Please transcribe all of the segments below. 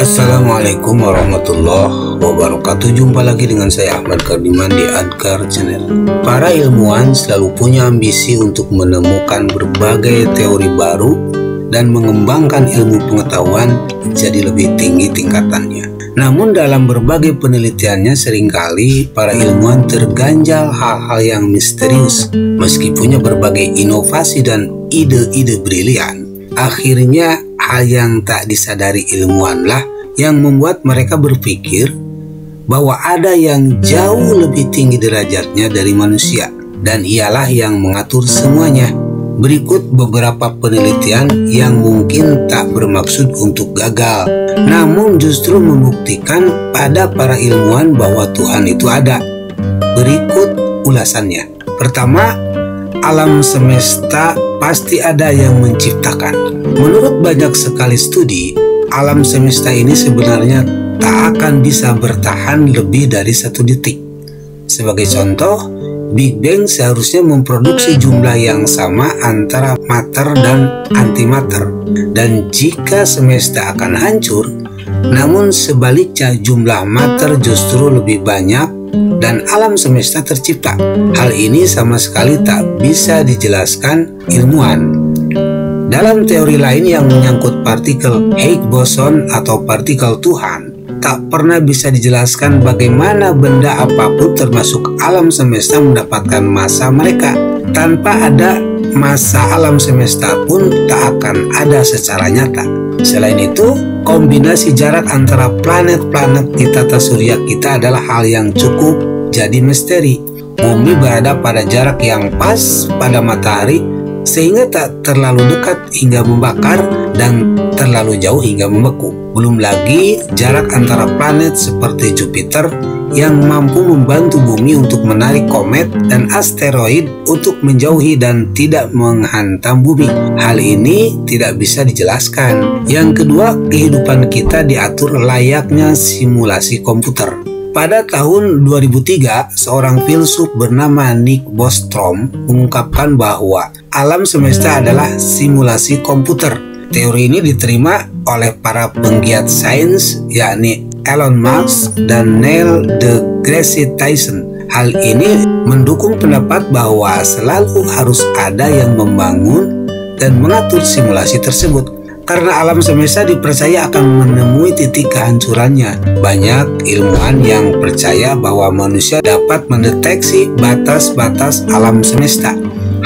Assalamualaikum warahmatullahi wabarakatuh. Jumpa lagi dengan saya Ahmad Kardiman di Adkar Channel. Para ilmuwan selalu punya ambisi untuk menemukan berbagai teori baru dan mengembangkan ilmu pengetahuan jadi lebih tinggi tingkatannya. Namun dalam berbagai penelitiannya seringkali para ilmuwan terganjal hal-hal yang misterius. Meski punya berbagai inovasi dan ide-ide brilian, akhirnya hal yang tak disadari ilmuwanlah yang membuat mereka berpikir bahwa ada yang jauh lebih tinggi derajatnya dari manusia, dan ialah yang mengatur semuanya. Berikut beberapa penelitian yang mungkin tak bermaksud untuk gagal, namun justru membuktikan pada para ilmuwan bahwa Tuhan itu ada. Berikut ulasannya. Pertama, alam semesta pasti ada yang menciptakan. Menurut banyak sekali studi, alam semesta ini sebenarnya tak akan bisa bertahan lebih dari 1 detik. Sebagai contoh, Big Bang seharusnya memproduksi jumlah yang sama antara mater dan antimater. Dan jika semesta akan hancur, namun sebaliknya jumlah mater justru lebih banyak dan alam semesta tercipta. Hal ini sama sekali tak bisa dijelaskan ilmuwan. Dalam teori lain yang menyangkut partikel Higgs boson atau partikel Tuhan, tak pernah bisa dijelaskan bagaimana benda apapun termasuk alam semesta mendapatkan massa mereka. Tanpa ada massa alam semesta pun tak akan ada secara nyata. Selain itu, kombinasi jarak antara planet-planet di tata surya kita adalah hal yang cukup jadi misteri. Bumi berada pada jarak yang pas pada matahari, sehingga tak terlalu dekat hingga membakar dan terlalu jauh hingga membeku. Belum lagi jarak antara planet seperti Jupiter yang mampu membantu bumi untuk menarik komet dan asteroid untuk menjauhi dan tidak menghantam bumi. Hal ini tidak bisa dijelaskan. Yang kedua, kehidupan kita diatur layaknya simulasi komputer. Pada tahun 2003, seorang filsuf bernama Nick Bostrom mengungkapkan bahwa alam semesta adalah simulasi komputer. Teori ini diterima oleh para penggiat sains, yakni Elon Musk dan Neil deGrasse Tyson. Hal ini mendukung pendapat bahwa selalu harus ada yang membangun dan mengatur simulasi tersebut. Karena alam semesta dipercaya akan menemui titik kehancurannya. Banyak ilmuwan yang percaya bahwa manusia dapat mendeteksi batas-batas alam semesta.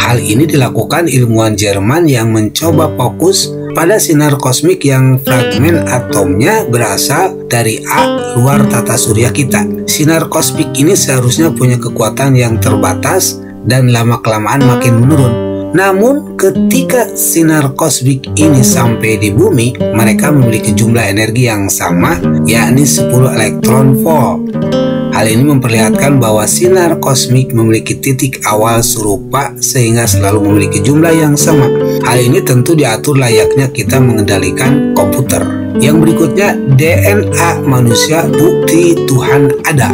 Hal ini dilakukan ilmuwan Jerman yang mencoba fokus pada sinar kosmik yang fragmen atomnya berasal dari A luar tata surya kita. Sinar kosmik ini seharusnya punya kekuatan yang terbatas dan lama-kelamaan makin menurun. Namun ketika sinar kosmik ini sampai di bumi, mereka memiliki jumlah energi yang sama, yakni 10 elektron volt. Hal ini memperlihatkan bahwa sinar kosmik memiliki titik awal serupa sehingga selalu memiliki jumlah yang sama. Hal ini tentu diatur layaknya kita mengendalikan komputer. Yang berikutnya, DNA manusia bukti Tuhan ada.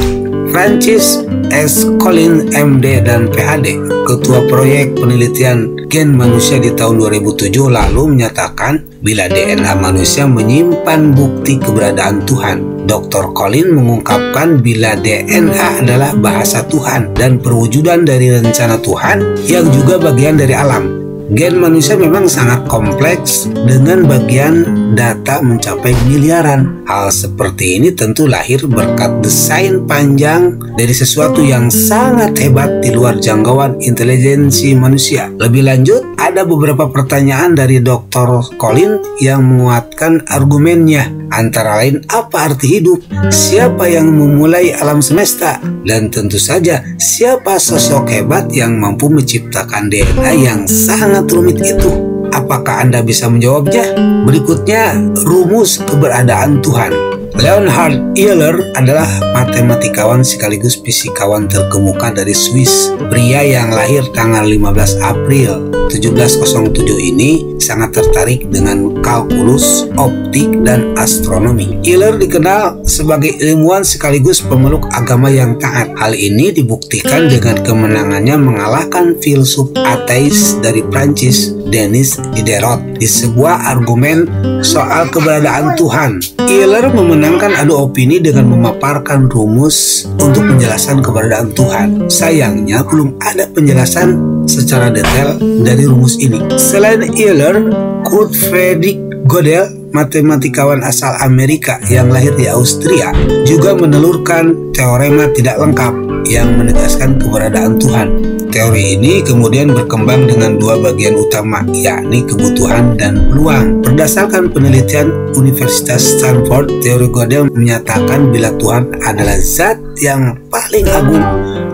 Francis S. Collins, MD dan PhD, ketua proyek penelitian gen manusia di tahun 2007 lalu menyatakan bila DNA manusia menyimpan bukti keberadaan Tuhan. Dr. Collins mengungkapkan bila DNA adalah bahasa Tuhan dan perwujudan dari rencana Tuhan yang juga bagian dari alam. Gen manusia memang sangat kompleks dengan bagian data mencapai miliaran. Hal seperti ini tentu lahir berkat desain panjang dari sesuatu yang sangat hebat di luar jangkauan intelijensi manusia. Lebih lanjut, ada beberapa pertanyaan dari Dr. Collins yang menguatkan argumennya. Antara lain, apa arti hidup? Siapa yang memulai alam semesta? Dan tentu saja, siapa sosok hebat yang mampu menciptakan DNA yang sangat rumit itu? Apakah Anda bisa menjawabnya? Berikutnya, rumus keberadaan Tuhan. Leonhard Euler adalah matematikawan sekaligus fisikawan terkemuka dari Swiss, pria yang lahir tanggal 15 April 1707 ini sangat tertarik dengan kalkulus, optik, dan astronomi. Euler dikenal sebagai ilmuwan sekaligus pemeluk agama yang taat. Hal ini dibuktikan dengan kemenangannya mengalahkan filsuf ateis dari Prancis, Denis Diderot, di sebuah argumen soal keberadaan Tuhan. Euler memenangkan adu opini dengan memaparkan rumus untuk penjelasan keberadaan Tuhan. Sayangnya belum ada penjelasan secara detail dari rumus ini. Selain Euler, Kurt Friedrich Gödel, matematikawan asal Amerika yang lahir di Austria, juga menelurkan teorema tidak lengkap yang menegaskan keberadaan Tuhan. Teori ini kemudian berkembang dengan dua bagian utama, yakni kebutuhan dan peluang. Berdasarkan penelitian Universitas Stanford, teori Gödel menyatakan bila Tuhan adalah zat yang paling agung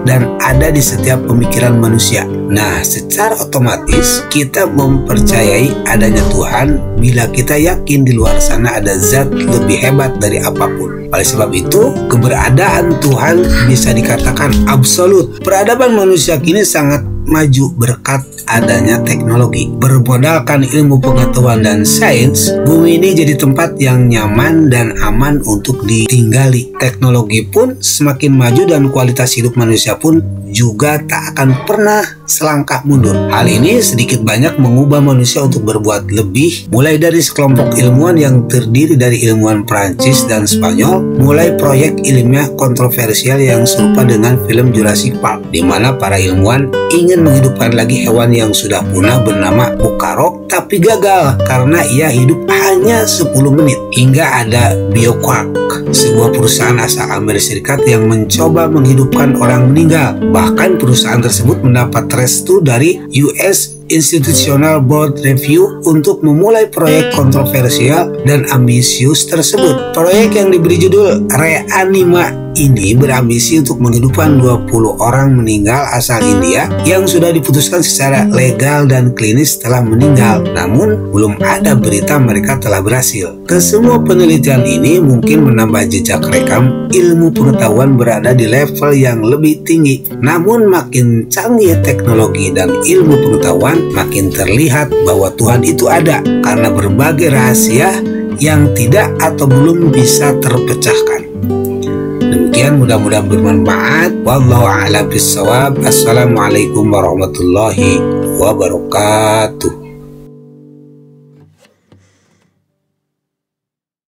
dan ada di setiap pemikiran manusia. Nah, secara otomatis kita mempercayai adanya Tuhan bila kita yakin di luar sana ada zat lebih hebat dari apapun. Oleh sebab itu, keberadaan Tuhan bisa dikatakan absolut. Peradaban manusia kini sangat maju berkat adanya teknologi. Bermodalkan ilmu pengetahuan dan sains, bumi ini jadi tempat yang nyaman dan aman untuk ditinggali. Teknologi pun semakin maju dan kualitas hidup manusia pun juga tak akan pernah selangkah mundur. Hal ini sedikit banyak mengubah manusia untuk berbuat lebih, mulai dari sekelompok ilmuwan yang terdiri dari ilmuwan Prancis dan Spanyol, mulai proyek ilmiah kontroversial yang serupa dengan film Jurassic Park, di mana para ilmuwan ingin menghidupkan lagi hewan yang sudah punah bernama Bukarok, tapi gagal karena ia hidup hanya 10 menit. Hingga ada BioQuark, sebuah perusahaan asal Amerika Serikat yang mencoba menghidupkan orang meninggal. Bahkan perusahaan tersebut mendapat restu dari US Institutional Board Review untuk memulai proyek kontroversial dan ambisius tersebut. Proyek yang diberi judul Reanima ini berambisi untuk menghidupkan 20 orang meninggal asal India yang sudah diputuskan secara legal dan klinis telah meninggal, namun belum ada berita mereka telah berhasil. Kesemua penelitian ini mungkin menambah jejak rekam ilmu pengetahuan berada di level yang lebih tinggi. Namun makin canggih teknologi dan ilmu pengetahuan, makin terlihat bahwa Tuhan itu ada karena berbagai rahasia yang tidak atau belum bisa terpecahkan. Demikian, mudah-mudahan bermanfaat. Wallahu a'lam bishawab. Assalamualaikum warahmatullahi wabarakatuh.